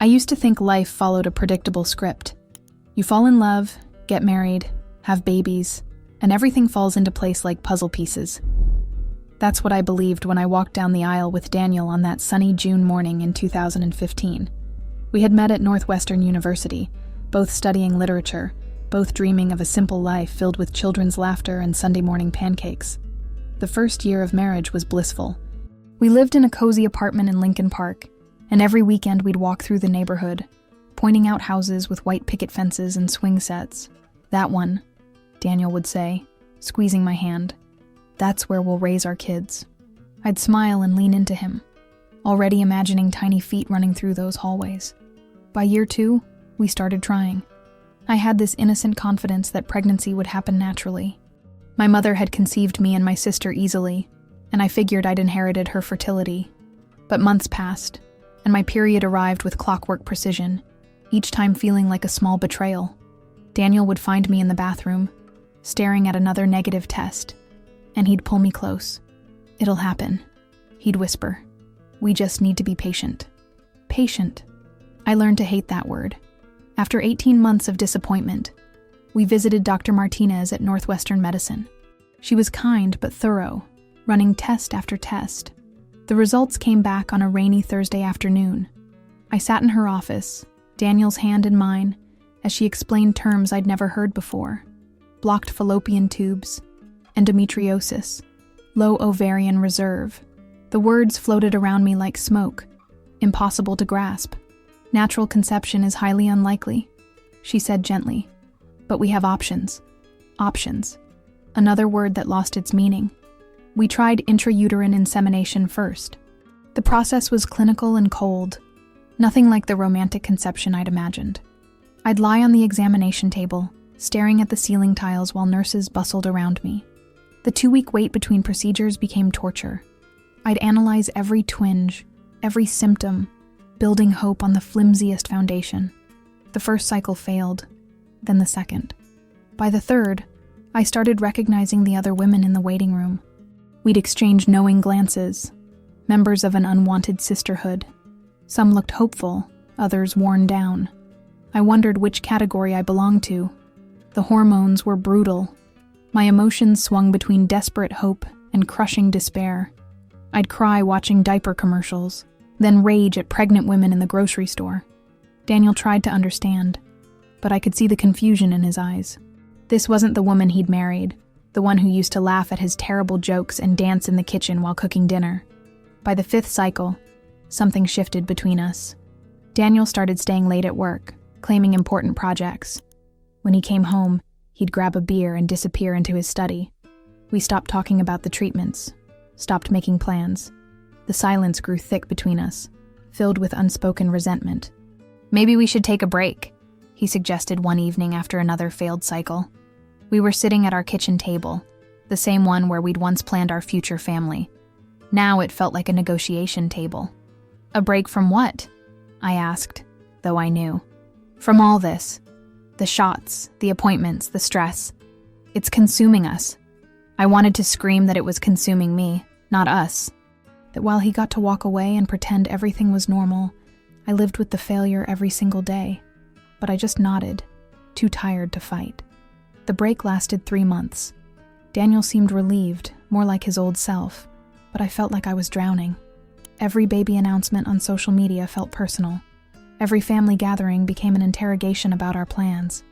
I used to think life followed a predictable script. You fall in love, get married, have babies, and everything falls into place like puzzle pieces. That's what I believed when I walked down the aisle with Daniel on that sunny June morning in 2015. We had met at Northwestern University, both studying literature, both dreaming of a simple life filled with children's laughter and Sunday morning pancakes. The first year of marriage was blissful. We lived in a cozy apartment in Lincoln Park, and every weekend we'd walk through the neighborhood, pointing out houses with white picket fences and swing sets. "That one," Daniel would say, squeezing my hand. "That's where we'll raise our kids." I'd smile and lean into him, already imagining tiny feet running through those hallways. By year 2, we started trying. I had this innocent confidence that pregnancy would happen naturally. My mother had conceived me and my sister easily, and I figured I'd inherited her fertility. But months passed, and my period arrived with clockwork precision, each time feeling like a small betrayal. Daniel would find me in the bathroom, staring at another negative test, and he'd pull me close. "It'll happen," he'd whisper. "We just need to be patient." Patient. I learned to hate that word. After 18 months of disappointment, we visited Dr. Martinez at Northwestern Medicine. She was kind but thorough, running test after test. The results came back on a rainy Thursday afternoon. I sat in her office, Daniel's hand in mine, as she explained terms I'd never heard before. Blocked fallopian tubes, endometriosis, low ovarian reserve. The words floated around me like smoke, impossible to grasp. "Natural conception is highly unlikely," she said gently. "But we have options." Options. Another word that lost its meaning. We tried intrauterine insemination first. The process was clinical and cold, nothing like the romantic conception I'd imagined. I'd lie on the examination table, staring at the ceiling tiles while nurses bustled around me. The 2-week wait between procedures became torture. I'd analyze every twinge, every symptom, building hope on the flimsiest foundation. The first cycle failed, then the second. By the third, I started recognizing the other women in the waiting room. We'd exchange knowing glances, members of an unwanted sisterhood. Some looked hopeful, others worn down. I wondered which category I belonged to. The hormones were brutal. My emotions swung between desperate hope and crushing despair. I'd cry watching diaper commercials, then rage at pregnant women in the grocery store. Daniel tried to understand, but I could see the confusion in his eyes. This wasn't the woman he'd married, the one who used to laugh at his terrible jokes and dance in the kitchen while cooking dinner. By the 5th cycle, something shifted between us. Daniel started staying late at work, claiming important projects. When he came home, he'd grab a beer and disappear into his study. We stopped talking about the treatments, stopped making plans. The silence grew thick between us, filled with unspoken resentment. "Maybe we should take a break," he suggested one evening after another failed cycle. We were sitting at our kitchen table, the same one where we'd once planned our future family. Now it felt like a negotiation table. "A break from what?" I asked, though I knew. "From all this. The shots, the appointments, the stress. It's consuming us." I wanted to scream that it was consuming me, not us. That while he got to walk away and pretend everything was normal, I lived with the failure every single day. But I just nodded, too tired to fight. The break lasted 3 months. Daniel seemed relieved, more like his old self, but I felt like I was drowning. Every baby announcement on social media felt personal. Every family gathering became an interrogation about our plans.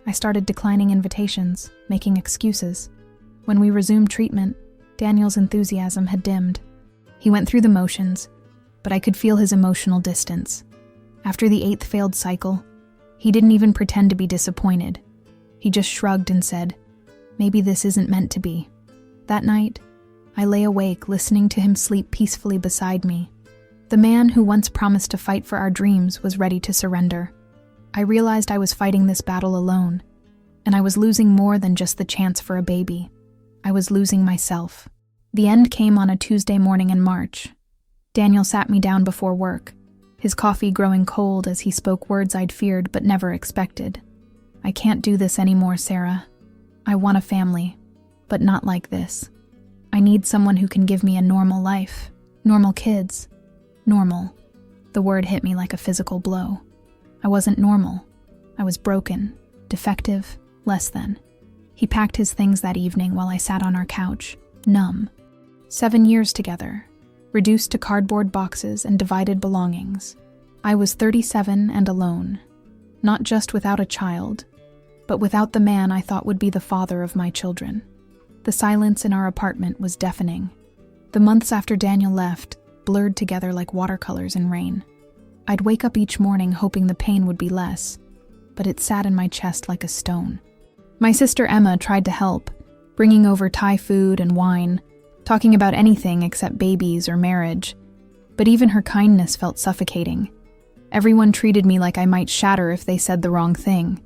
I started declining invitations, making excuses. When we resumed treatment, Daniel's enthusiasm had dimmed. He went through the motions, but I could feel his emotional distance. After the 8th failed cycle, he didn't even pretend to be disappointed. He just shrugged and said, "Maybe this isn't meant to be." That night, I lay awake listening to him sleep peacefully beside me. The man who once promised to fight for our dreams was ready to surrender. I realized I was fighting this battle alone, and I was losing more than just the chance for a baby. I was losing myself. The end came on a Tuesday morning in March. Daniel sat me down before work, his coffee growing cold as he spoke words I'd feared but never expected. "I can't do this anymore, Sarah. I want a family, but not like this. I need someone who can give me a normal life, normal kids, normal." The word hit me like a physical blow. I wasn't normal. I was broken, defective, less than. He packed his things that evening while I sat on our couch, numb. 7 years together, reduced to cardboard boxes and divided belongings. I was 37 and alone, not just without a child, but without the man I thought would be the father of my children. The silence in our apartment was deafening. The months after Daniel left blurred together like watercolors in rain. I'd wake up each morning hoping the pain would be less, but it sat in my chest like a stone. My sister Emma tried to help, bringing over Thai food and wine, talking about anything except babies or marriage, but even her kindness felt suffocating. Everyone treated me like I might shatter if they said the wrong thing.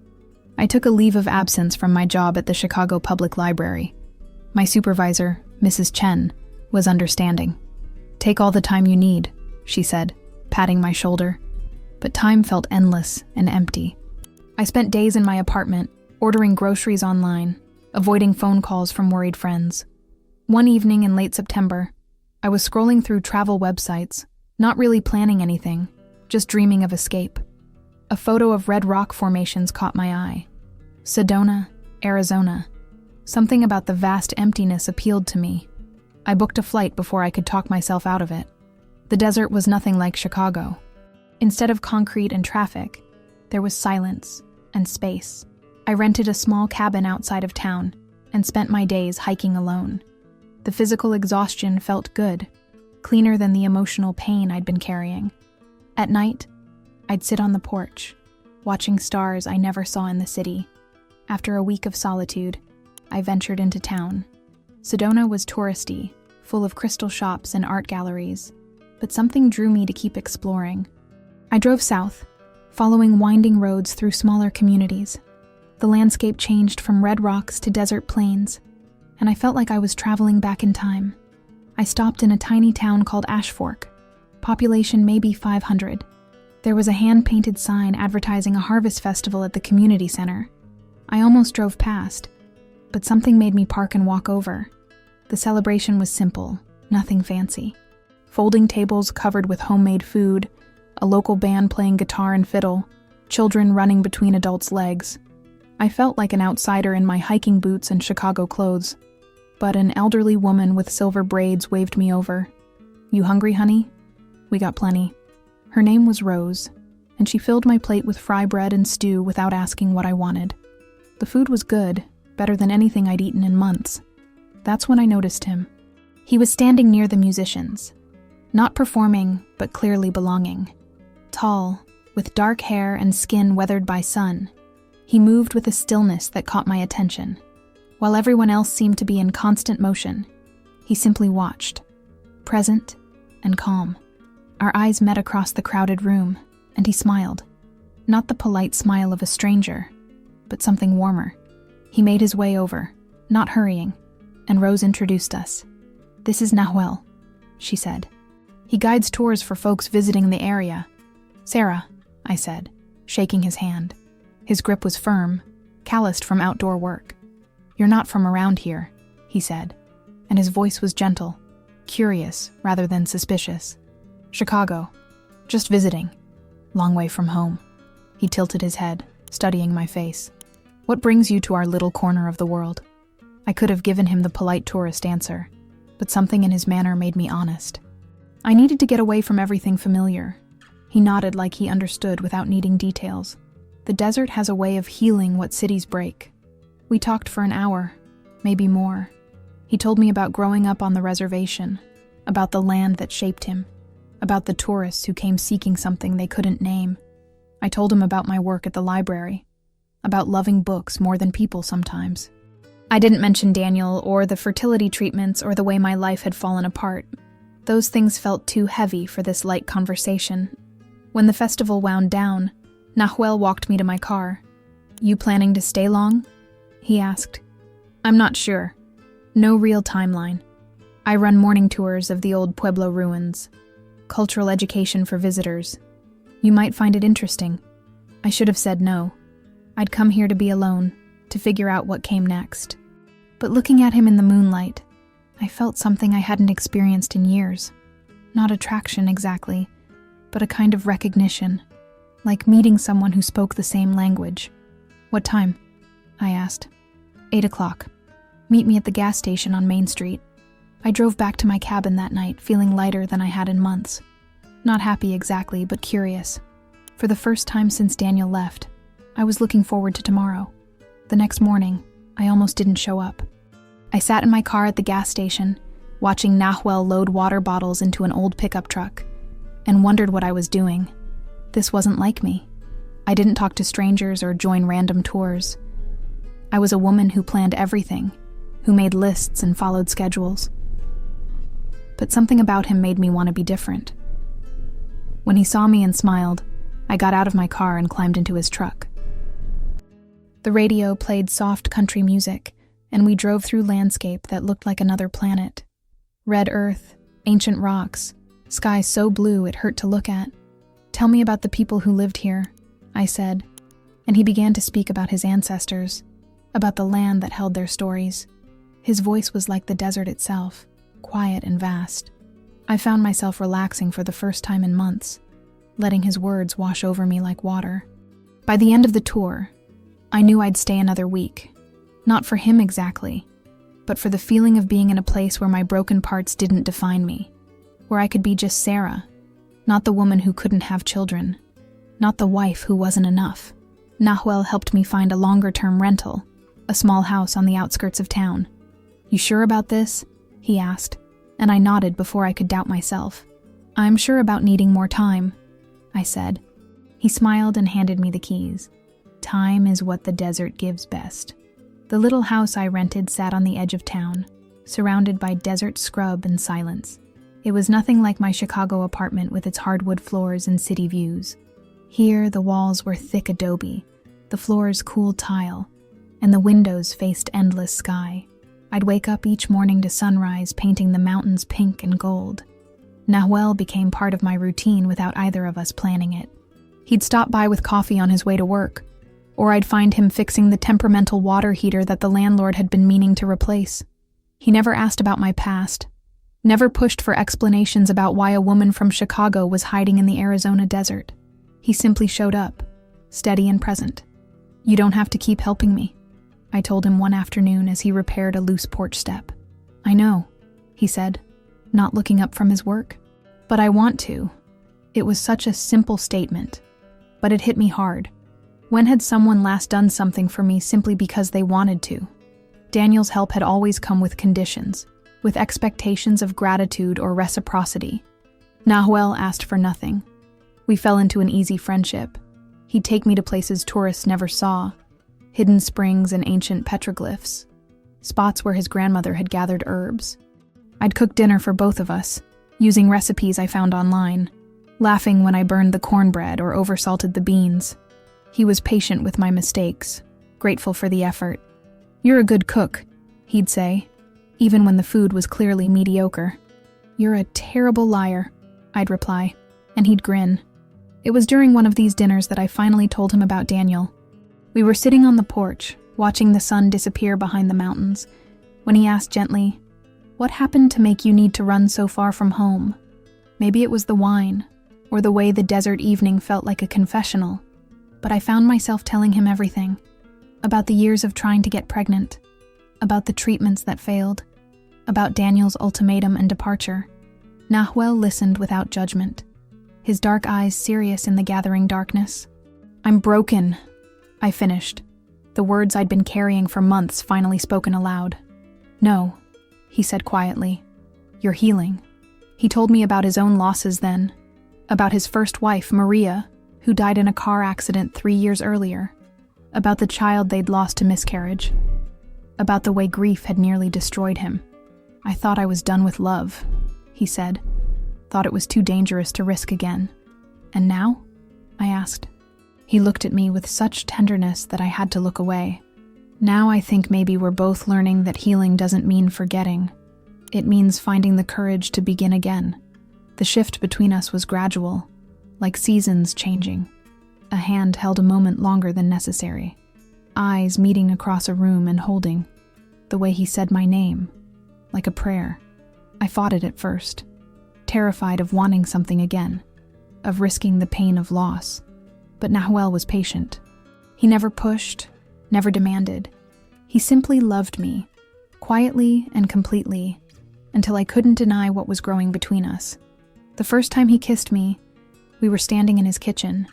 I took a leave of absence from my job at the Chicago Public Library. My supervisor, Mrs. Chen, was understanding. "Take all the time you need," she said, patting my shoulder. But time felt endless and empty. I spent days in my apartment, ordering groceries online, avoiding phone calls from worried friends. One evening in late September, I was scrolling through travel websites, not really planning anything, just dreaming of escape. A photo of red rock formations caught my eye. Sedona, Arizona. Something about the vast emptiness appealed to me. I booked a flight before I could talk myself out of it. The desert was nothing like Chicago. Instead of concrete and traffic, there was silence and space. I rented a small cabin outside of town and spent my days hiking alone. The physical exhaustion felt good, cleaner than the emotional pain I'd been carrying. At night, I'd sit on the porch, watching stars I never saw in the city. After a week of solitude, I ventured into town. Sedona was touristy, full of crystal shops and art galleries, but something drew me to keep exploring. I drove south, following winding roads through smaller communities. The landscape changed from red rocks to desert plains, and I felt like I was traveling back in time. I stopped in a tiny town called Ashfork, population maybe 500. There was a hand-painted sign advertising a harvest festival at the community center. I almost drove past, but something made me park and walk over. The celebration was simple, nothing fancy. Folding tables covered with homemade food, a local band playing guitar and fiddle, children running between adults' legs. I felt like an outsider in my hiking boots and Chicago clothes, but an elderly woman with silver braids waved me over. "You hungry, honey? We got plenty." Her name was Rose, and she filled my plate with fry bread and stew without asking what I wanted. The food was good, better than anything I'd eaten in months. That's when I noticed him. He was standing near the musicians, not performing, but clearly belonging. Tall, with dark hair and skin weathered by sun, he moved with a stillness that caught my attention. While everyone else seemed to be in constant motion, he simply watched, present and calm. Our eyes met across the crowded room, and he smiled. Not the polite smile of a stranger, but something warmer. He made his way over, not hurrying, and Rose introduced us. "This is Nahuel," she said. "He guides tours for folks visiting the area." "Sarah," I said, shaking his hand. His grip was firm, calloused from outdoor work. "You're not from around here," he said, and his voice was gentle, curious rather than suspicious. "Chicago. Just visiting. Long way from home." He tilted his head, studying my face. "What brings you to our little corner of the world?" I could have given him the polite tourist answer, but something in his manner made me honest. I needed to get away from everything familiar. He nodded like he understood without needing details. The desert has a way of healing what cities break. We talked for an hour, maybe more. He told me about growing up on the reservation, about the land that shaped him, about the tourists who came seeking something they couldn't name. I told him about my work at the library, about loving books more than people sometimes. I didn't mention Daniel or the fertility treatments or the way my life had fallen apart. Those things felt too heavy for this light conversation. When the festival wound down, Nahuel walked me to my car. "You planning to stay long?" he asked. "I'm not sure. No real timeline. I run morning tours of the old Pueblo ruins. Cultural education for visitors. You might find it interesting." I should have said no. I'd come here to be alone, to figure out what came next. But looking at him in the moonlight, I felt something I hadn't experienced in years. Not attraction exactly, but a kind of recognition, like meeting someone who spoke the same language. "What time?" I asked. 8 o'clock. Meet me at the gas station on Main Street. I drove back to my cabin that night, feeling lighter than I had in months. Not happy exactly, but curious. For the first time since Daniel left, I was looking forward to tomorrow. The next morning, I almost didn't show up. I sat in my car at the gas station, watching Nahuel load water bottles into an old pickup truck, and wondered what I was doing. This wasn't like me. I didn't talk to strangers or join random tours. I was a woman who planned everything, who made lists and followed schedules. But something about him made me want to be different. When he saw me and smiled, I got out of my car and climbed into his truck. The radio played soft country music, and we drove through landscape that looked like another planet. Red earth, ancient rocks, sky so blue it hurt to look at. "Tell me about the people who lived here," I said, and he began to speak about his ancestors, about the land that held their stories. His voice was like the desert itself, quiet and vast. I found myself relaxing for the first time in months, letting his words wash over me like water. By the end of the tour, I knew I'd stay another week. Not for him exactly, but for the feeling of being in a place where my broken parts didn't define me, where I could be just Sarah, not the woman who couldn't have children, not the wife who wasn't enough. Nahuel helped me find a longer-term rental, a small house on the outskirts of town. "You sure about this?" he asked, and I nodded before I could doubt myself. "I'm sure about needing more time," I said. He smiled and handed me the keys. Time is what the desert gives best. The little house I rented sat on the edge of town, surrounded by desert scrub and silence. It was nothing like my Chicago apartment with its hardwood floors and city views. Here, the walls were thick adobe, the floors cool tile, and the windows faced endless sky. I'd wake up each morning to sunrise, painting the mountains pink and gold. Nahuel became part of my routine without either of us planning it. He'd stop by with coffee on his way to work, or I'd find him fixing the temperamental water heater that the landlord had been meaning to replace. He never asked about my past, never pushed for explanations about why a woman from Chicago was hiding in the Arizona desert. He simply showed up, steady and present. "You don't have to keep helping me," I told him one afternoon as he repaired a loose porch step. "I know," he said, not looking up from his work. "But I want to." It was such a simple statement, but it hit me hard. When had someone last done something for me simply because they wanted to? Daniel's help had always come with conditions, with expectations of gratitude or reciprocity. Nahuel asked for nothing. We fell into an easy friendship. He'd take me to places tourists never saw, hidden springs and ancient petroglyphs, spots where his grandmother had gathered herbs. I'd cook dinner for both of us, using recipes I found online, laughing when I burned the cornbread or oversalted the beans. He was patient with my mistakes, grateful for the effort. "You're a good cook," he'd say, even when the food was clearly mediocre. "You're a terrible liar," I'd reply, and he'd grin. It was during one of these dinners that I finally told him about Daniel. We were sitting on the porch, watching the sun disappear behind the mountains, when he asked gently, "What happened to make you need to run so far from home?" Maybe it was the wine, or the way the desert evening felt like a confessional. But I found myself telling him everything, about the years of trying to get pregnant, about the treatments that failed, about Daniel's ultimatum and departure. Nahuel listened without judgment, his dark eyes serious in the gathering darkness. "I'm broken," I finished, the words I'd been carrying for months finally spoken aloud. "No," he said quietly, "you're healing." He told me about his own losses then, about his first wife, Maria, who died in a car accident 3 years earlier, about the child they'd lost to miscarriage, about the way grief had nearly destroyed him. "I thought I was done with love," he said, "thought it was too dangerous to risk again." "And now?" I asked. He looked at me with such tenderness that I had to look away. "Now I think maybe we're both learning that healing doesn't mean forgetting. It means finding the courage to begin again." The shift between us was gradual, like seasons changing. A hand held a moment longer than necessary. Eyes meeting across a room and holding. The way he said my name, like a prayer. I fought it at first, terrified of wanting something again. of risking the pain of loss. But Nahuel was patient. He never pushed, never demanded. He simply loved me, quietly and completely, until I couldn't deny what was growing between us. The first time he kissed me, we were standing in his kitchen,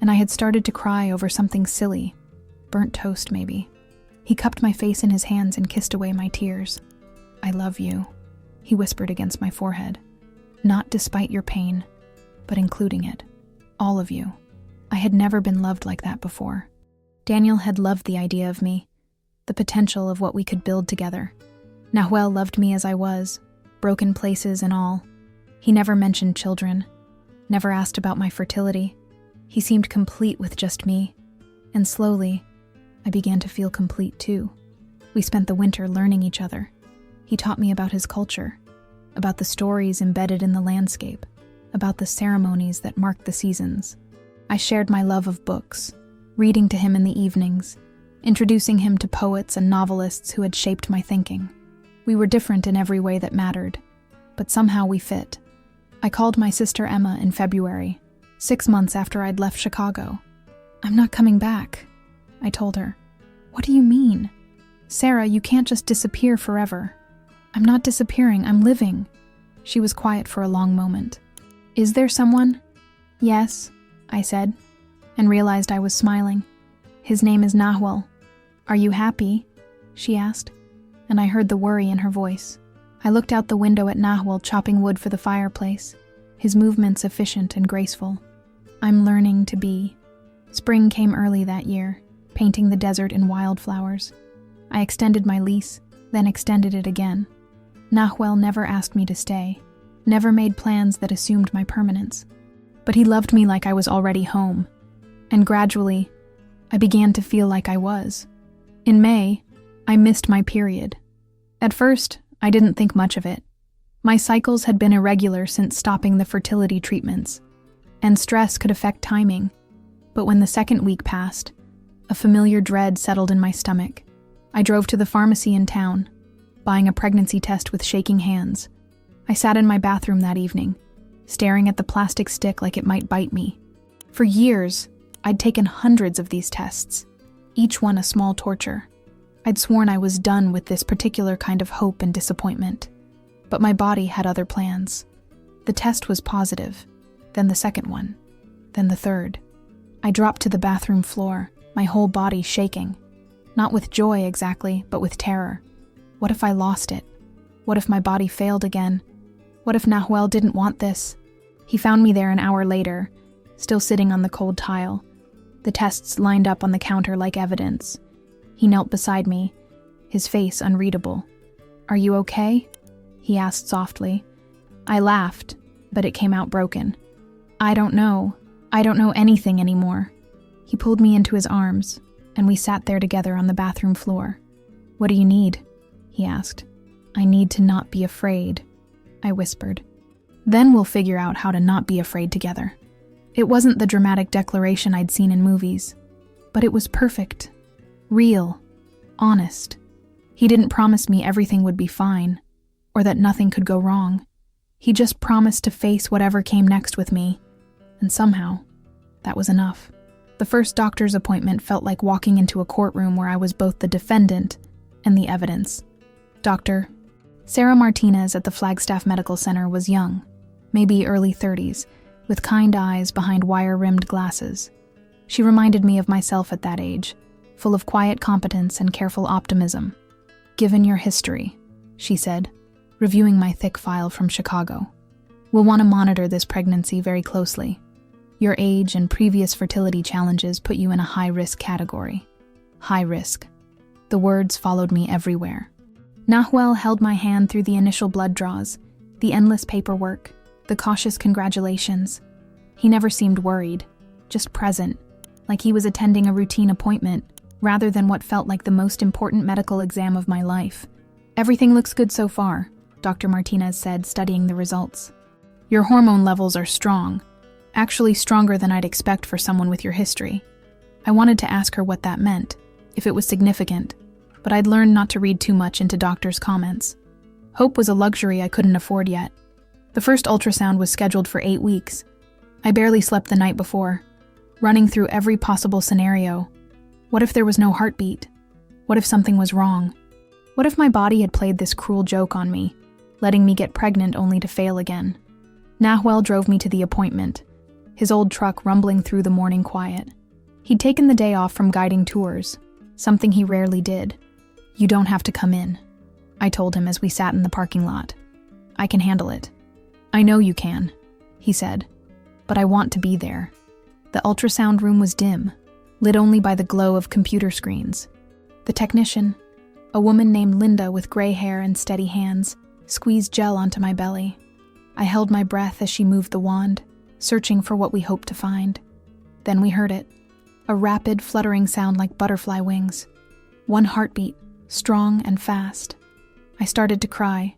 and I had started to cry over something silly, burnt toast maybe. He cupped my face in his hands and kissed away my tears. "I love you," he whispered against my forehead. "Not despite your pain, but including it. All of you." I had never been loved like that before. Daniel had loved the idea of me, the potential of what we could build together. Nahuel loved me as I was, broken places and all. He never mentioned children, never asked about my fertility. He seemed complete with just me, and slowly, I began to feel complete too. We spent the winter learning each other. He taught me about his culture, about the stories embedded in the landscape, about the ceremonies that marked the seasons. I shared my love of books, reading to him in the evenings, introducing him to poets and novelists who had shaped my thinking. We were different in every way that mattered, but somehow we fit. I called my sister Emma in February, 6 months after I'd left Chicago. "I'm not coming back," I told her. "What do you mean?" "Sarah, you can't just disappear forever." "I'm not disappearing, I'm living." She was quiet for a long moment. "Is there someone?" "Yes," I said, and realized I was smiling. "His name is Nahuel." "Are you happy?" she asked, and I heard the worry in her voice. I looked out the window at Nahuel chopping wood for the fireplace, his movements efficient and graceful. "I'm learning to be." Spring came early that year, painting the desert in wildflowers. I extended my lease, then extended it again. Nahuel never asked me to stay, never made plans that assumed my permanence. But he loved me like I was already home, and gradually, I began to feel like I was. In May, I missed my period. At first, I didn't think much of it. My cycles had been irregular since stopping the fertility treatments, and stress could affect timing. But when the second week passed, a familiar dread settled in my stomach. I drove to the pharmacy in town, buying a pregnancy test with shaking hands. I sat in my bathroom that evening, staring at the plastic stick like it might bite me. For years, I'd taken hundreds of these tests, each one a small torture. I'd sworn I was done with this particular kind of hope and disappointment. But my body had other plans. The test was positive, then the second one, then the third. I dropped to the bathroom floor, my whole body shaking. Not with joy exactly, but with terror. What if I lost it? What if my body failed again? What if Nahuel didn't want this? He found me there an hour later, still sitting on the cold tile, the tests lined up on the counter like evidence. He knelt beside me, his face unreadable. "Are you okay?" he asked softly. I laughed, but it came out broken. I don't know anything anymore." He pulled me into his arms, and we sat there together on the bathroom floor. "What do you need?" he asked. "I need to not be afraid," I whispered. "Then we'll figure out how to not be afraid together." It wasn't the dramatic declaration I'd seen in movies, but it was perfect, real, honest. He didn't promise me everything would be fine, or that nothing could go wrong. He just promised to face whatever came next with me, and somehow, that was enough. The first doctor's appointment felt like walking into a courtroom where I was both the defendant and the evidence. Doctor Sarah Martinez at the Flagstaff Medical Center was young, maybe early 30s, with kind eyes behind wire-rimmed glasses. She reminded me of myself at that age, full of quiet competence and careful optimism. "Given your history," she said, reviewing my thick file from Chicago, "we'll want to monitor this pregnancy very closely. Your age and previous fertility challenges put you in a high-risk category." High risk. The words followed me everywhere. Nahuel held my hand through the initial blood draws, the endless paperwork, the cautious congratulations. He never seemed worried, just present, like he was attending a routine appointment, rather than what felt like the most important medical exam of my life. "Everything looks good so far," Dr. Martinez said, studying the results. "Your hormone levels are strong, actually stronger than I'd expect for someone with your history." I wanted to ask her what that meant, if it was significant, but I'd learned not to read too much into doctors' comments. Hope was a luxury I couldn't afford yet. The first ultrasound was scheduled for 8 weeks, I barely slept the night before, running through every possible scenario. What if there was no heartbeat? What if something was wrong? What if my body had played this cruel joke on me, letting me get pregnant only to fail again? Nahuel drove me to the appointment, his old truck rumbling through the morning quiet. He'd taken the day off from guiding tours, something he rarely did. "You don't have to come in," I told him as we sat in the parking lot. "I can handle it." "I know you can," he said, "but I want to be there." The ultrasound room was dim, lit only by the glow of computer screens. The technician, a woman named Linda with gray hair and steady hands, squeezed gel onto my belly. I held my breath as she moved the wand, searching for what we hoped to find. Then we heard it, a rapid, fluttering sound like butterfly wings. One heartbeat, strong and fast. I started to cry,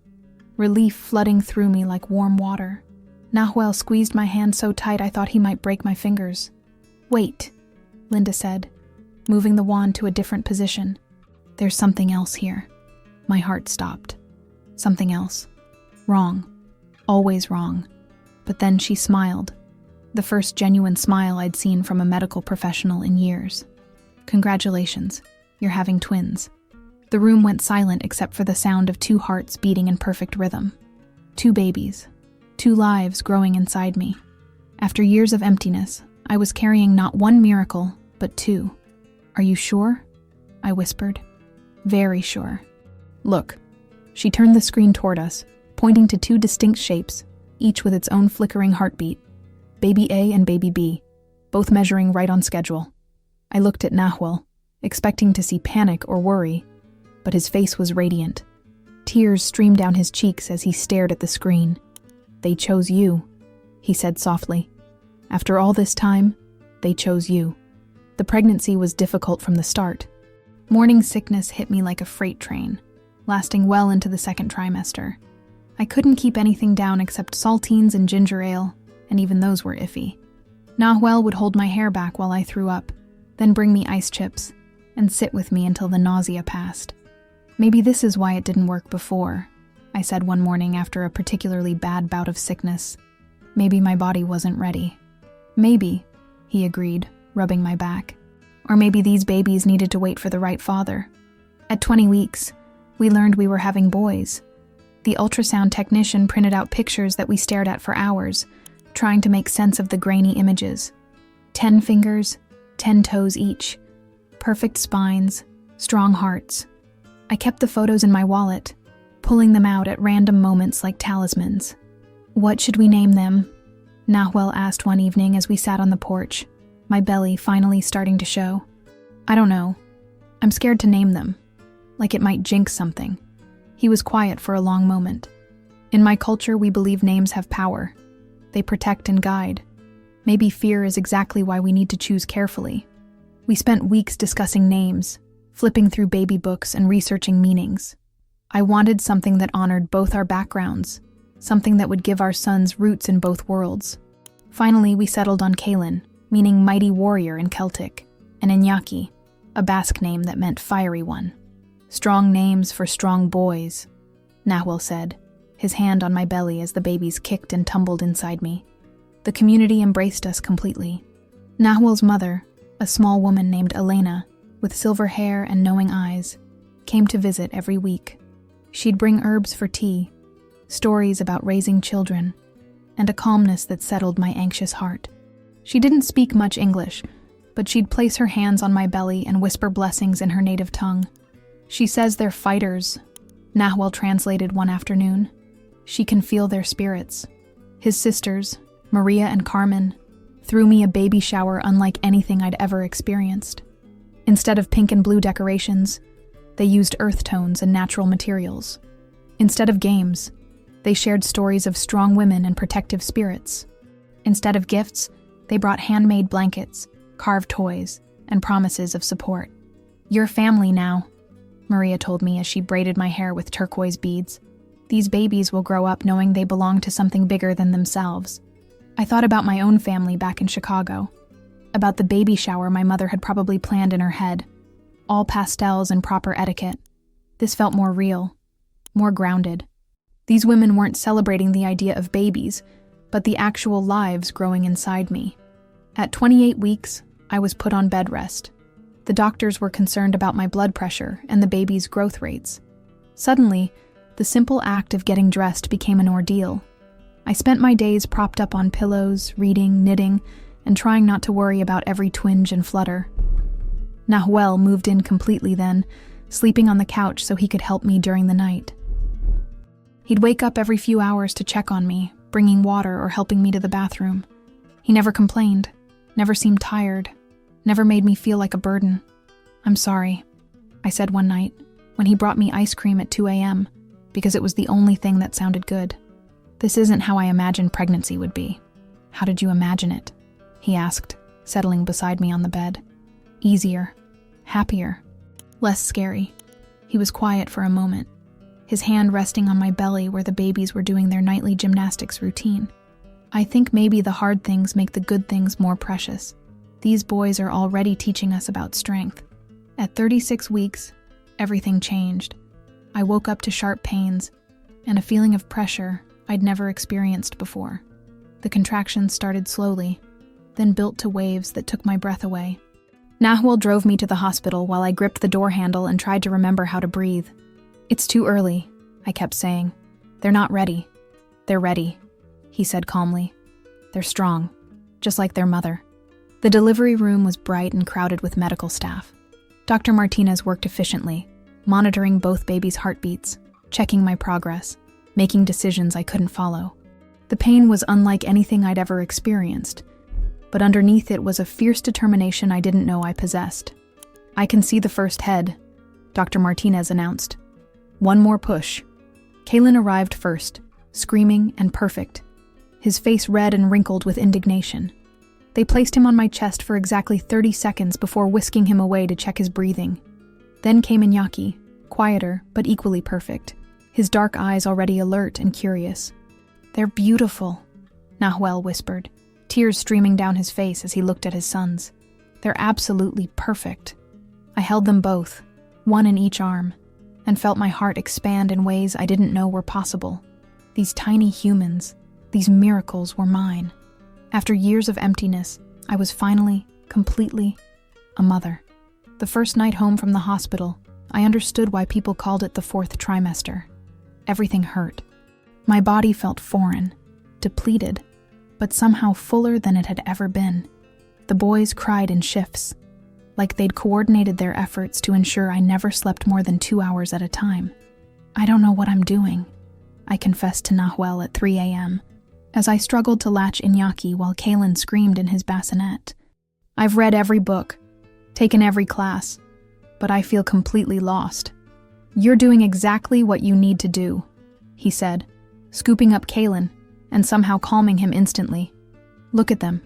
relief flooding through me like warm water. Nahuel squeezed my hand so tight I thought he might break my fingers. "Wait," Linda said, moving the wand to a different position. "There's something else here." My heart stopped. Something else. Wrong. Always wrong. But then she smiled. The first genuine smile I'd seen from a medical professional in years. "Congratulations, you're having twins." The room went silent except for the sound of 2 hearts beating in perfect rhythm. 2 babies. 2 lives growing inside me. After years of emptiness, I was carrying not 1 miracle, but 2. "Are you sure?" I whispered. "Very sure." "Look." She turned the screen toward us, pointing to 2 distinct shapes, each with its own flickering heartbeat. Baby A and Baby B, both measuring right on schedule. I looked at Nahuel, expecting to see panic or worry, but his face was radiant. Tears streamed down his cheeks as he stared at the screen. "They chose you," he said softly. "After all this time, they chose you." The pregnancy was difficult from the start. Morning sickness hit me like a freight train, lasting well into the 2nd trimester. I couldn't keep anything down except saltines and ginger ale, and even those were iffy. Nahuel would hold my hair back while I threw up, then bring me ice chips, and sit with me until the nausea passed. "Maybe this is why it didn't work before," I said one morning after a particularly bad bout of sickness. "Maybe my body wasn't ready." "Maybe," he agreed, rubbing my back. "Or maybe these babies needed to wait for the right father." At 20 weeks, we learned we were having boys. The ultrasound technician printed out pictures that we stared at for hours, trying to make sense of the grainy images. 10 fingers, 10 toes each, perfect spines, strong hearts. I kept the photos in my wallet, pulling them out at random moments like talismans. "What should we name them?" Nahuel asked one evening as we sat on the porch, my belly finally starting to show. "I don't know. I'm scared to name them, like it might jinx something." He was quiet for a long moment. "In my culture, we believe names have power. They protect and guide. Maybe fear is exactly why we need to choose carefully." We spent weeks discussing names, flipping through baby books and researching meanings. I wanted something that honored both our backgrounds, something that would give our sons roots in both worlds. Finally, we settled on Kalin, meaning mighty warrior in Celtic, and Iñaki, a Basque name that meant fiery one. "Strong names for strong boys," Nahuel said, his hand on my belly as the babies kicked and tumbled inside me. The community embraced us completely. Nahuel's mother, a small woman named Elena, with silver hair and knowing eyes, came to visit every week. She'd bring herbs for tea, stories about raising children, and a calmness that settled my anxious heart. She didn't speak much English, but she'd place her hands on my belly and whisper blessings in her native tongue. "She says they're fighters," Nahuel translated one afternoon. "She can feel their spirits." His sisters, Maria and Carmen, threw me a baby shower unlike anything I'd ever experienced. Instead of pink and blue decorations, they used earth tones and natural materials. Instead of games, they shared stories of strong women and protective spirits. Instead of gifts, they brought handmade blankets, carved toys, and promises of support. "You're family now," Maria told me as she braided my hair with turquoise beads. "These babies will grow up knowing they belong to something bigger than themselves." I thought about my own family back in Chicago, about the baby shower my mother had probably planned in her head, all pastels and proper etiquette. This felt more real, more grounded. These women weren't celebrating the idea of babies, but the actual lives growing inside me. At 28 weeks, I was put on bed rest. The doctors were concerned about my blood pressure and the baby's growth rates. Suddenly, the simple act of getting dressed became an ordeal. I spent my days propped up on pillows, reading, knitting, and trying not to worry about every twinge and flutter. Nahuel moved in completely then, sleeping on the couch so he could help me during the night. He'd wake up every few hours to check on me, bringing water or helping me to the bathroom. He never complained, never seemed tired, never made me feel like a burden. "I'm sorry," I said one night, when he brought me ice cream at 2 a.m., because it was the only thing that sounded good. "This isn't how I imagined pregnancy would be." "How did you imagine it?" he asked, settling beside me on the bed. "Easier, happier, less scary." He was quiet for a moment, his hand resting on my belly where the babies were doing their nightly gymnastics routine. "I think maybe the hard things make the good things more precious. These boys are already teaching us about strength." At 36 weeks, everything changed. I woke up to sharp pains and a feeling of pressure I'd never experienced before. The contractions started slowly, then built to waves that took my breath away. Nahuel drove me to the hospital while I gripped the door handle and tried to remember how to breathe. "It's too early," I kept saying. "They're not ready." "They're ready," he said calmly. "They're strong, just like their mother." The delivery room was bright and crowded with medical staff. Dr. Martinez worked efficiently, monitoring both babies' heartbeats, checking my progress, making decisions I couldn't follow. The pain was unlike anything I'd ever experienced, but underneath it was a fierce determination I didn't know I possessed. "I can see the first head," Dr. Martinez announced. "One more push." Kaylin arrived first, screaming and perfect, his face red and wrinkled with indignation. They placed him on my chest for exactly 30 seconds before whisking him away to check his breathing. Then came Iñaki, quieter but equally perfect, his dark eyes already alert and curious. "They're beautiful," Nahuel whispered, tears streaming down his face as he looked at his sons. "They're absolutely perfect." I held them both, one in each arm, and felt my heart expand in ways I didn't know were possible. These tiny humans, these miracles were mine. After years of emptiness, I was finally, completely, a mother. The first night home from the hospital, I understood why people called it the 4th trimester. Everything hurt. My body felt foreign, depleted, but somehow fuller than it had ever been. The boys cried in shifts, like they'd coordinated their efforts to ensure I never slept more than 2 hours at a time. "I don't know what I'm doing," I confessed to Nahuel at 3 a.m., as I struggled to latch Iñaki while Kaylin screamed in his bassinet. "I've read every book, taken every class, but I feel completely lost." "You're doing exactly what you need to do," he said, scooping up Kaylin and somehow calming him instantly. "Look at them.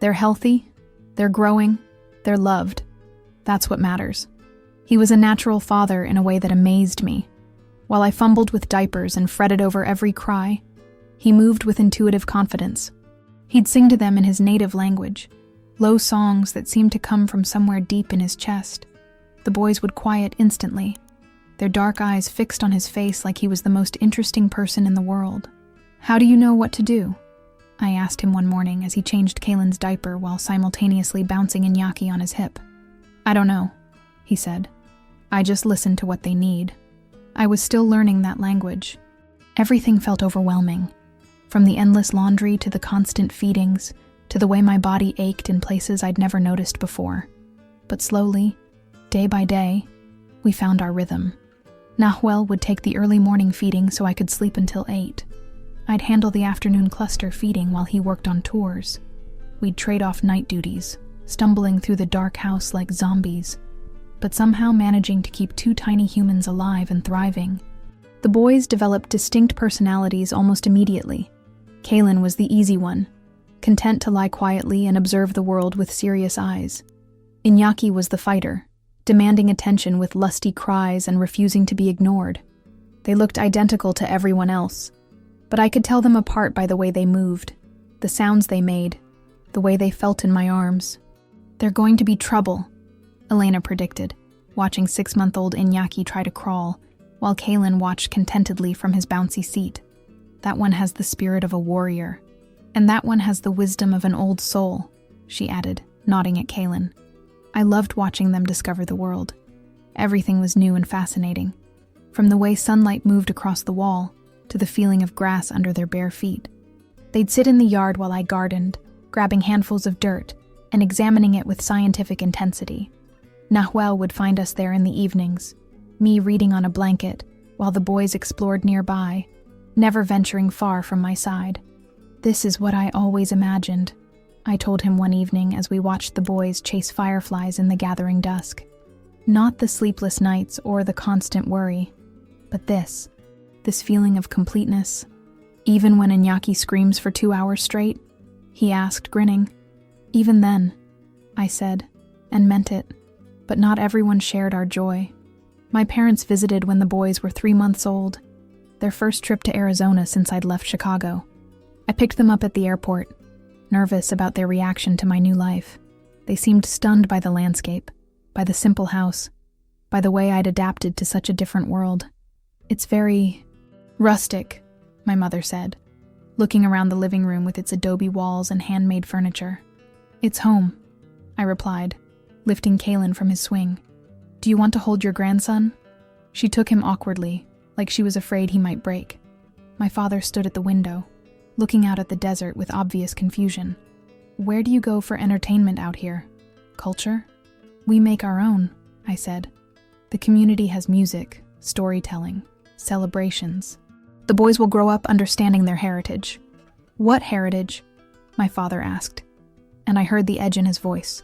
They're healthy, they're growing, they're loved. That's what matters." He was a natural father in a way that amazed me. While I fumbled with diapers and fretted over every cry, he moved with intuitive confidence. He'd sing to them in his native language, low songs that seemed to come from somewhere deep in his chest. The boys would quiet instantly, their dark eyes fixed on his face like he was the most interesting person in the world. "How do you know what to do?" I asked him one morning as he changed Kaylin's diaper while simultaneously bouncing Iñaki on his hip. "I don't know," he said. "I just listen to what they need." I was still learning that language. Everything felt overwhelming, from the endless laundry to the constant feedings, to the way my body ached in places I'd never noticed before. But slowly, day by day, we found our rhythm. Nahuel would take the early morning feeding so I could sleep until 8. I'd handle the afternoon cluster feeding while he worked on tours. We'd trade off night duties, stumbling through the dark house like zombies, but somehow managing to keep 2 tiny humans alive and thriving. The boys developed distinct personalities almost immediately. Kaylin was the easy one, content to lie quietly and observe the world with serious eyes. Iñaki was the fighter, demanding attention with lusty cries and refusing to be ignored. They looked identical to everyone else, but I could tell them apart by the way they moved, the sounds they made, the way they felt in my arms. "They're going to be trouble," Elena predicted, watching 6-month-old Iñaki try to crawl, while Kaylin watched contentedly from his bouncy seat. "That one has the spirit of a warrior," And that one has the wisdom of an old soul, she added, nodding at Kaylin. I loved watching them discover the world. Everything was new and fascinating, from the way sunlight moved across the wall to the feeling of grass under their bare feet. They'd sit in the yard while I gardened, grabbing handfuls of dirt and examining it with scientific intensity. Nahuel would find us there in the evenings, me reading on a blanket while the boys explored nearby, never venturing far from my side. This is what I always imagined, I told him one evening as we watched the boys chase fireflies in the gathering dusk. Not the sleepless nights or the constant worry, but this feeling of completeness. Even when Iñaki screams for 2 hours straight? He asked, grinning. Even then, I said, and meant it. But not everyone shared our joy. My parents visited when the boys were 3 months old, their first trip to Arizona since I'd left Chicago. I picked them up at the airport, nervous about their reaction to my new life. They seemed stunned by the landscape, by the simple house, by the way I'd adapted to such a different world. It's very rustic, my mother said, looking around the living room with its adobe walls and handmade furniture. It's home, I replied, lifting Kaylin from his swing. Do you want to hold your grandson? She took him awkwardly, like she was afraid he might break. My father stood at the window, looking out at the desert with obvious confusion. Where do you go for entertainment out here? Culture? We make our own, I said. The community has music, storytelling, celebrations. The boys will grow up understanding their heritage. What heritage? My father asked, and I heard the edge in his voice.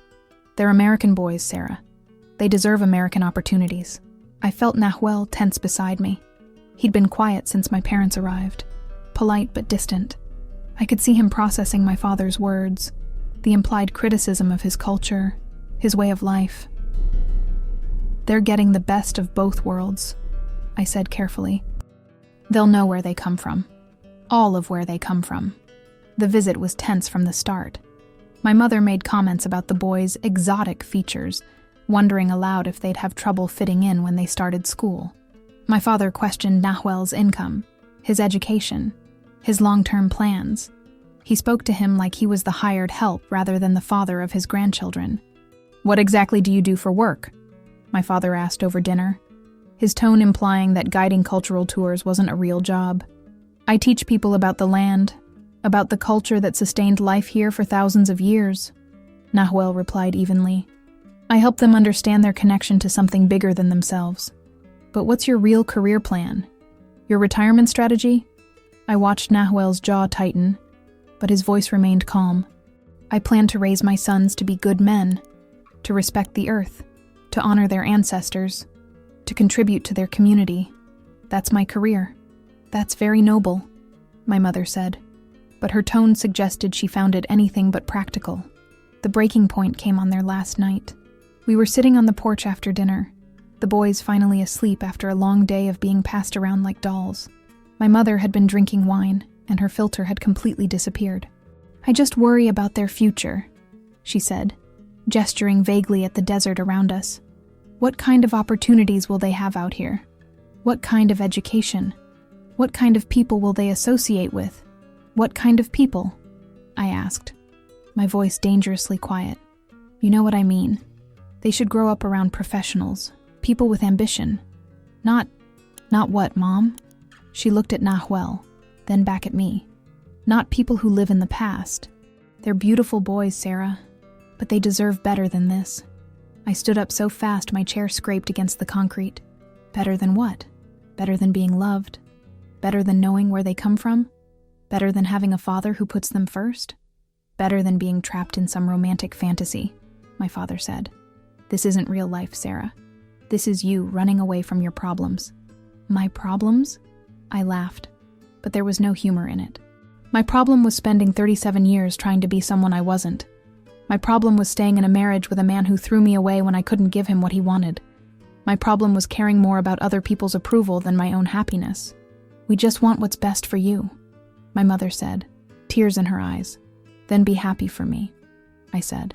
They're American boys, Sarah. They deserve American opportunities. I felt Nahuel tense beside me. He'd been quiet since my parents arrived, polite but distant. I could see him processing my father's words, the implied criticism of his culture, his way of life. They're getting the best of both worlds, I said carefully. They'll know where they come from. All of where they come from. The visit was tense from the start. My mother made comments about the boys' exotic features, wondering aloud if they'd have trouble fitting in when they started school. My father questioned Nahuel's income, his education, his long-term plans. He spoke to him like he was the hired help rather than the father of his grandchildren. What exactly do you do for work? My father asked over dinner, his tone implying that guiding cultural tours wasn't a real job. I teach people about the land, about the culture that sustained life here for thousands of years, Nahuel replied evenly. I help them understand their connection to something bigger than themselves. But what's your real career plan? Your retirement strategy? I watched Nahuel's jaw tighten, but his voice remained calm. I plan to raise my sons to be good men, to respect the earth, to honor their ancestors, to contribute to their community. That's my career. That's very noble, my mother said, but her tone suggested she found it anything but practical. The breaking point came on their last night. We were sitting on the porch after dinner, the boys finally asleep after a long day of being passed around like dolls. My mother had been drinking wine, and her filter had completely disappeared. I just worry about their future, she said, gesturing vaguely at the desert around us. What kind of opportunities will they have out here? What kind of education? What kind of people will they associate with? What kind of people? I asked, my voice dangerously quiet. You know what I mean. They should grow up around professionals, people with ambition. Not what, Mom? She looked at Nahuel, then back at me. Not people who live in the past. They're beautiful boys, Sarah, but they deserve better than this. I stood up so fast my chair scraped against the concrete. Better than what? Better than being loved? Better than knowing where they come from? Better than having a father who puts them first? Better than being trapped in some romantic fantasy, my father said. This isn't real life, Sarah. This is you running away from your problems. My problems? I laughed, but there was no humor in it. My problem was spending 37 years trying to be someone I wasn't. My problem was staying in a marriage with a man who threw me away when I couldn't give him what he wanted. My problem was caring more about other people's approval than my own happiness. We just want what's best for you, my mother said, tears in her eyes. Then be happy for me, I said.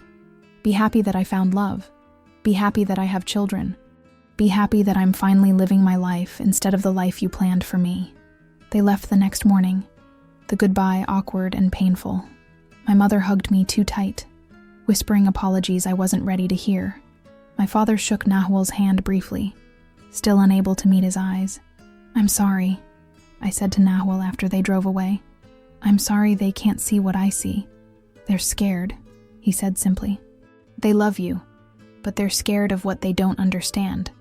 Be happy that I found love. Be happy that I have children. Be happy that I'm finally living my life instead of the life you planned for me. They left the next morning. the goodbye awkward and painful. My mother hugged me too tight, whispering apologies I wasn't ready to hear. My father shook Nahuel's hand briefly, still unable to meet his eyes. "I'm sorry," I said to Nahuel after they drove away. "I'm sorry they can't see what I see. They're scared," he said simply. "They love you, but they're scared of what they don't understand.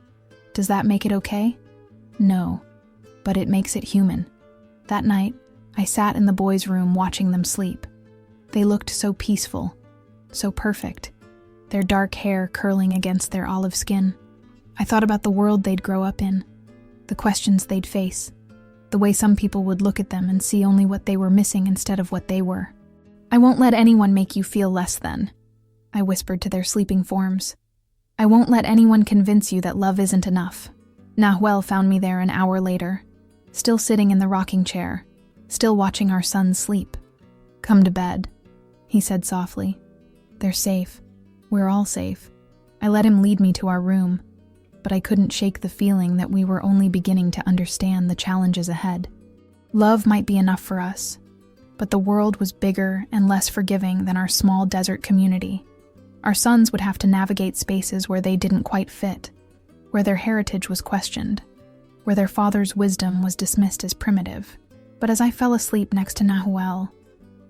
Does that make it okay? No, but it makes it human." That night, I sat in the boys' room watching them sleep. They looked so peaceful, so perfect, their dark hair curling against their olive skin. I thought about the world they'd grow up in, the questions they'd face, the way some people would look at them and see only what they were missing instead of what they were. "I won't let anyone make you feel less than," I whispered to their sleeping forms. "I won't let anyone convince you that love isn't enough." Nahuel found me there an hour later, still sitting in the rocking chair, still watching our sons sleep. "Come to bed," he said softly. "They're safe. We're all safe." I let him lead me to our room, but I couldn't shake the feeling that we were only beginning to understand the challenges ahead. Love might be enough for us, but the world was bigger and less forgiving than our small desert community. Our sons would have to navigate spaces where they didn't quite fit, where their heritage was questioned, where their father's wisdom was dismissed as primitive. But as I fell asleep next to Nahuel,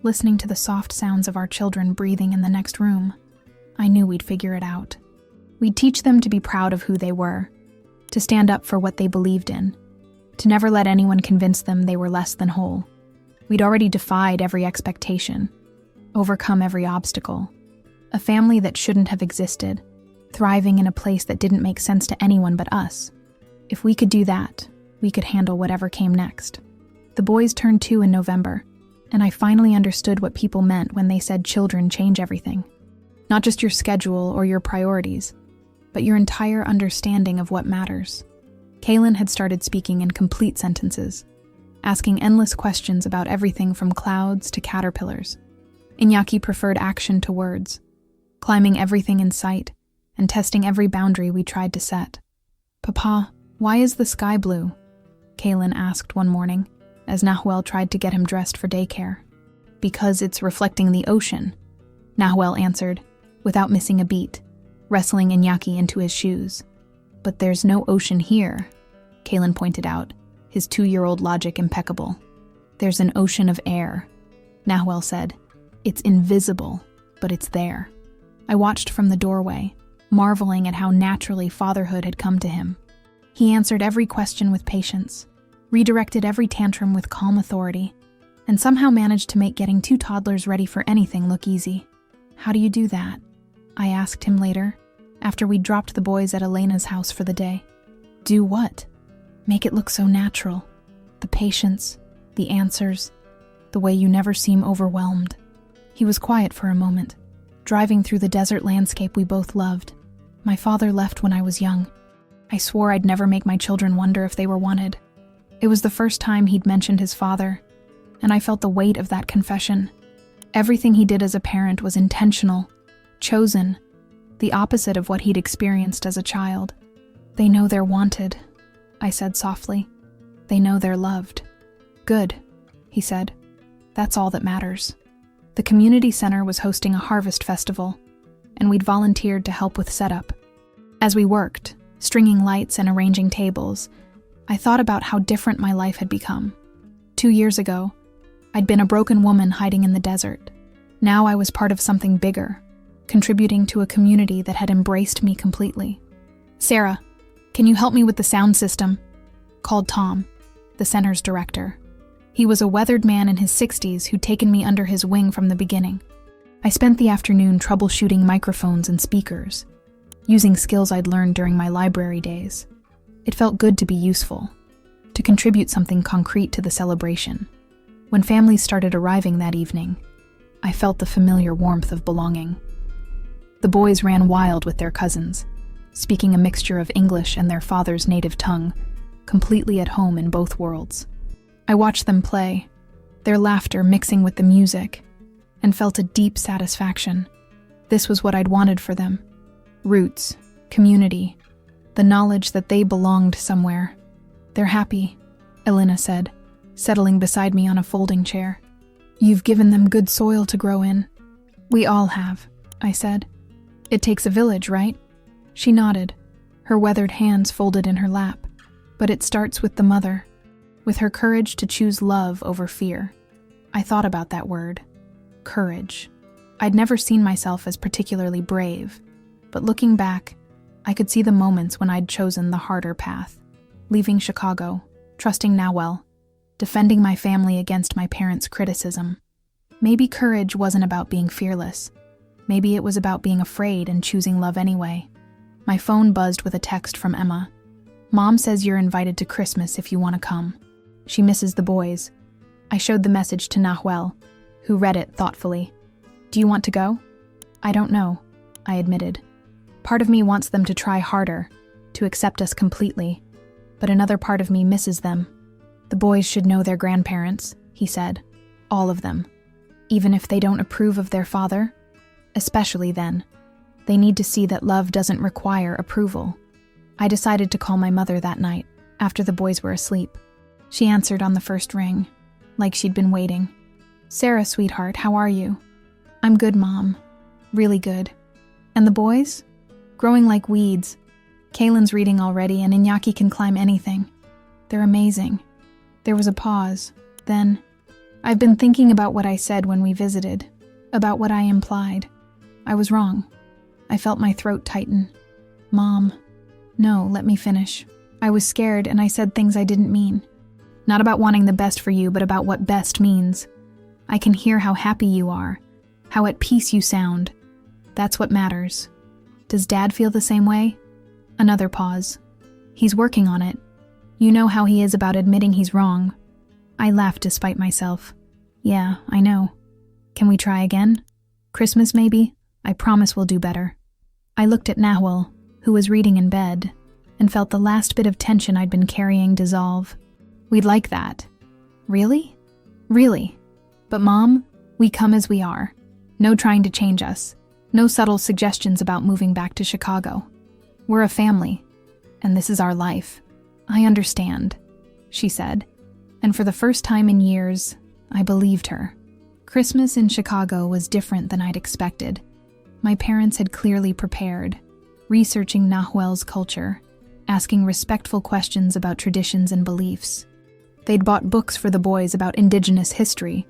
listening to the soft sounds of our children breathing in the next room, I knew we'd figure it out. We'd teach them to be proud of who they were, to stand up for what they believed in, to never let anyone convince them they were less than whole. We'd already defied every expectation, overcome every obstacle. A family that shouldn't have existed, thriving in a place that didn't make sense to anyone but us. If we could do that, we could handle whatever came next. The boys turned 2 in November, and I finally understood what people meant when they said children change everything. Not just your schedule or your priorities, but your entire understanding of what matters. Kaylin had started speaking in complete sentences, asking endless questions about everything from clouds to caterpillars. Iñaki preferred action to words, climbing everything in sight and testing every boundary we tried to set. "Papa, why is the sky blue?" Kaylin asked one morning, as Nahuel tried to get him dressed for daycare. "Because it's reflecting the ocean," Nahuel answered, without missing a beat, wrestling Iñaki into his shoes. "But there's no ocean here," Kaylin pointed out, his 2-year-old logic impeccable. "There's an ocean of air," Nahuel said. "It's invisible, but it's there." I watched from the doorway, marveling at how naturally fatherhood had come to him. He answered every question with patience, redirected every tantrum with calm authority, and somehow managed to make getting 2 toddlers ready for anything look easy. "How do you do that?" I asked him later, after we'd dropped the boys at Elena's house for the day. "Do what?" "Make it look so natural. The patience, the answers, the way you never seem overwhelmed." He was quiet for a moment, driving through the desert landscape we both loved. "My father left when I was young. I swore I'd never make my children wonder if they were wanted." It was the first time he'd mentioned his father, and I felt the weight of that confession. Everything he did as a parent was intentional, chosen, the opposite of what he'd experienced as a child. "They know they're wanted," I said softly. "They know they're loved." "Good," he said. "That's all that matters." The community center was hosting a harvest festival, and we'd volunteered to help with setup. As we worked, stringing lights and arranging tables, I thought about how different my life had become. 2 years ago, I'd been a broken woman hiding in the desert. Now I was part of something bigger, contributing to a community that had embraced me completely. "Sarah, can you help me with the sound system?" called Tom, the center's director. He was a weathered man in his 60s who'd taken me under his wing from the beginning. I spent the afternoon troubleshooting microphones and speakers, using skills I'd learned during my library days. It felt good to be useful, to contribute something concrete to the celebration. When families started arriving that evening, I felt the familiar warmth of belonging. The boys ran wild with their cousins, speaking a mixture of English and their father's native tongue, completely at home in both worlds. I watched them play, their laughter mixing with the music, and felt a deep satisfaction. This was what I'd wanted for them. Roots, community, the knowledge that they belonged somewhere. "They're happy," Elena said, settling beside me on a folding chair. "You've given them good soil to grow in." "We all have," I said. "It takes a village, right?" She nodded, her weathered hands folded in her lap. "But it starts with the mother, with her courage to choose love over fear." I thought about that word, courage. I'd never seen myself as particularly brave, but looking back, I could see the moments when I'd chosen the harder path, leaving Chicago, trusting Nawel, defending my family against my parents' criticism. Maybe courage wasn't about being fearless. Maybe it was about being afraid and choosing love anyway. My phone buzzed with a text from Emma. "Mom says you're invited to Christmas if you want to come. She misses the boys." I showed the message to Nawel, who read it thoughtfully. "Do you want to go?" "I don't know," I admitted. Part of me wants them to try harder, to accept us completely, but another part of me misses them. "The boys should know their grandparents," he said. "All of them. Even if they don't approve of their father. Especially then. They need to see that love doesn't require approval." I decided to call my mother that night, after the boys were asleep. She answered on the first ring, like she'd been waiting. "Sarah, sweetheart, how are you?" "I'm good, Mom. Really good." "And the boys?" "Growing like weeds. Kaylin's reading already, and Iñaki can climb anything. They're amazing." There was a pause. Then, "I've been thinking about what I said when we visited, about what I implied. I was wrong." I felt my throat tighten. "Mom." "No, let me finish. I was scared and I said things I didn't mean. Not about wanting the best for you, but about what best means. I can hear how happy you are, how at peace you sound. That's what matters. Does Dad feel the same way?" Another pause. "He's working on it. You know how he is about admitting he's wrong." I laughed despite myself. "Yeah, I know. Can we try again? Christmas maybe? I promise we'll do better." I looked at Nawel, who was reading in bed, and felt the last bit of tension I'd been carrying dissolve. "We'd like that." "Really?" "Really. But Mom, we come as we are. No trying to change us. No subtle suggestions about moving back to Chicago. We're a family, and this is our life." "I understand," she said, and for the first time in years, I believed her. Christmas in Chicago was different than I'd expected. My parents had clearly prepared, researching Nawel's culture, asking respectful questions about traditions and beliefs. They'd bought books for the boys about indigenous history,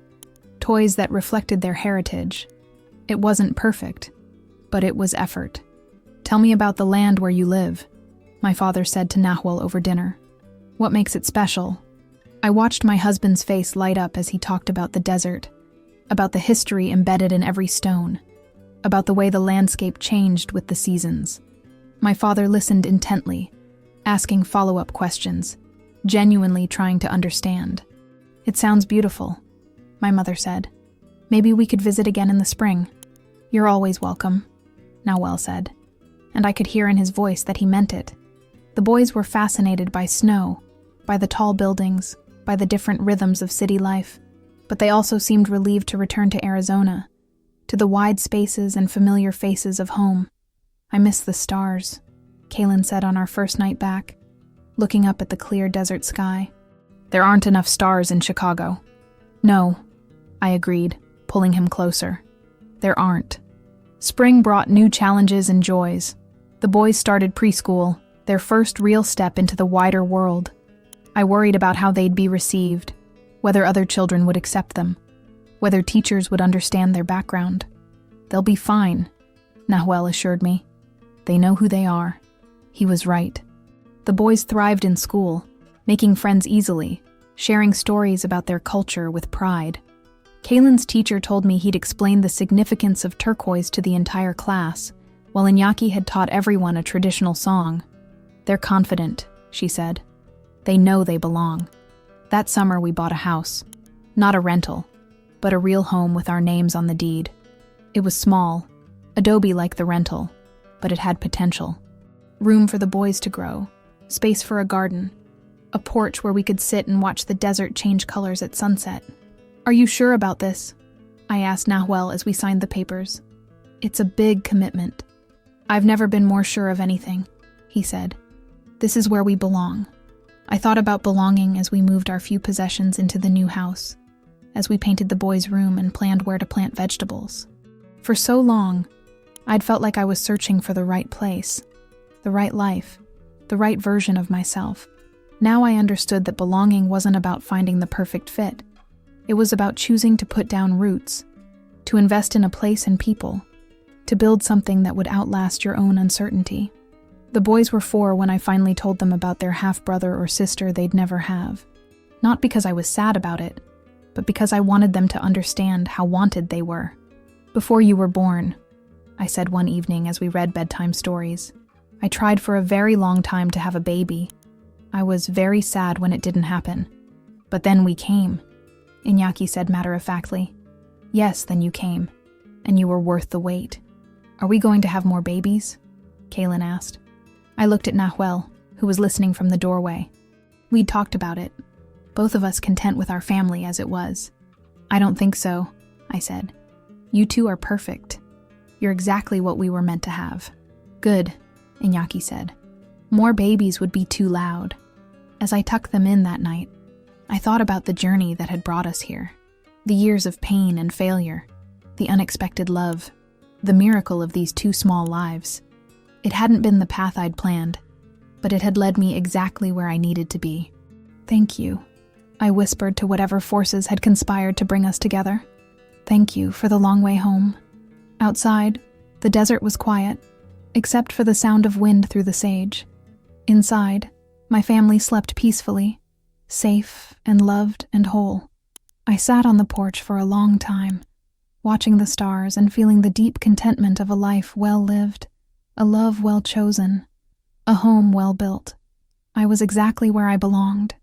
toys that reflected their heritage. It wasn't perfect, but it was effort. "Tell me about the land where you live," my father said to Nawel over dinner. "What makes it special?" I watched my husband's face light up as he talked about the desert, about the history embedded in every stone, about the way the landscape changed with the seasons. My father listened intently, asking follow-up questions, genuinely trying to understand. "It sounds beautiful," my mother said. "Maybe we could visit again in the spring." "You're always welcome," Nawel said, and I could hear in his voice that he meant it. The boys were fascinated by snow, by the tall buildings, by the different rhythms of city life, but they also seemed relieved to return to Arizona, to the wide spaces and familiar faces of home. "I miss the stars," Kaylin said on our first night back, looking up at the clear desert sky. "There aren't enough stars in Chicago." "No," I agreed, pulling him closer. "There aren't." Spring brought new challenges and joys. The boys started preschool, their first real step into the wider world. I worried about how they'd be received, whether other children would accept them, whether teachers would understand their background. "They'll be fine," Nawel assured me. "They know who they are." He was right. The boys thrived in school, making friends easily, sharing stories about their culture with pride. Kaylin's teacher told me he'd explained the significance of turquoise to the entire class, while Iñaki had taught everyone a traditional song. "They're confident," she said. "They know they belong." That summer we bought a house. Not a rental, but a real home with our names on the deed. It was small, adobe like the rental, but it had potential. Room for the boys to grow, space for a garden, a porch where we could sit and watch the desert change colors at sunset. "Are you sure about this?" I asked Nawel as we signed the papers. "It's a big commitment." "I've never been more sure of anything," he said. "This is where we belong." I thought about belonging as we moved our few possessions into the new house, as we painted the boys' room and planned where to plant vegetables. For so long, I'd felt like I was searching for the right place, the right life, the right version of myself. Now I understood that belonging wasn't about finding the perfect fit. It was about choosing to put down roots, to invest in a place and people, to build something that would outlast your own uncertainty. The boys were 4 when I finally told them about their half-brother or sister they'd never have. Not because I was sad about it, but because I wanted them to understand how wanted they were. "Before you were born," I said one evening as we read bedtime stories, "I tried for a very long time to have a baby. I was very sad when it didn't happen. But then we came," Iñaki said matter-of-factly. "Yes, then you came, and you were worth the wait." "Are we going to have more babies?" Kaylin asked. I looked at Nahuel, who was listening from the doorway. We'd talked about it, both of us content with our family as it was. "I don't think so," I said. "You two are perfect. You're exactly what we were meant to have." "Good," Iñaki said. "More babies would be too loud." As I tucked them in that night, I thought about the journey that had brought us here. The years of pain and failure, the unexpected love, the miracle of these 2 small lives. It hadn't been the path I'd planned, but it had led me exactly where I needed to be. "Thank you," I whispered to whatever forces had conspired to bring us together. "Thank you for the long way home." Outside, the desert was quiet, except for the sound of wind through the sage. Inside, my family slept peacefully, safe and loved and whole. I sat on the porch for a long time, watching the stars and feeling the deep contentment of a life well lived, a love well chosen, a home well built. I was exactly where I belonged,